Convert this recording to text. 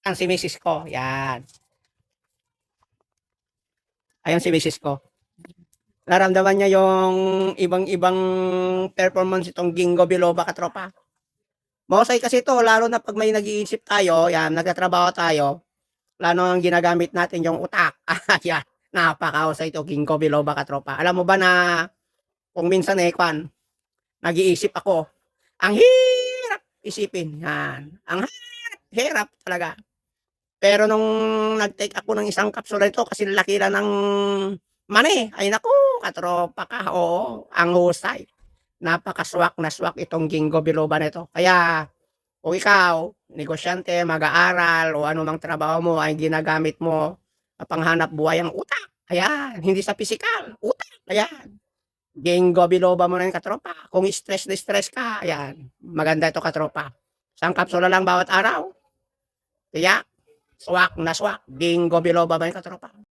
Ang si misis ko, yan. Ayan si misis ko. Naramdaman niya yung ibang-ibang performance itong Ginkgo biloba katropa. Mahusay kasi ito, lalo na pag may nag-iisip tayo, yan, nagtatrabaho tayo, lalo ang ginagamit natin yung utak. Yan, napakahusay ito, Ginkgo biloba katropa. Alam mo ba na kung minsan nag-iisip ako, ang hirap isipin, yan. Ang hirap talaga. Pero nung nag-take ako ng isang kapsula nito kasi laki lang ng mani, ay naku, katropa ka, oo, ang husay. Napakaswak na swak itong Ginkgo biloba nito. Kaya kung ikaw, negosyante, mag-aaral o anumang trabaho mo ay ginagamit mo sa panghanap buhay ang utak. Ayan, hindi sa pisikal, utak. Ayan. Ginkgo biloba mo na yung katropa. Kung stress na stress ka, ayan, maganda ito katropa. Isang kapsula lang bawat araw. Kaya, swak na swak. Ginkgo biloba ba yung katropa?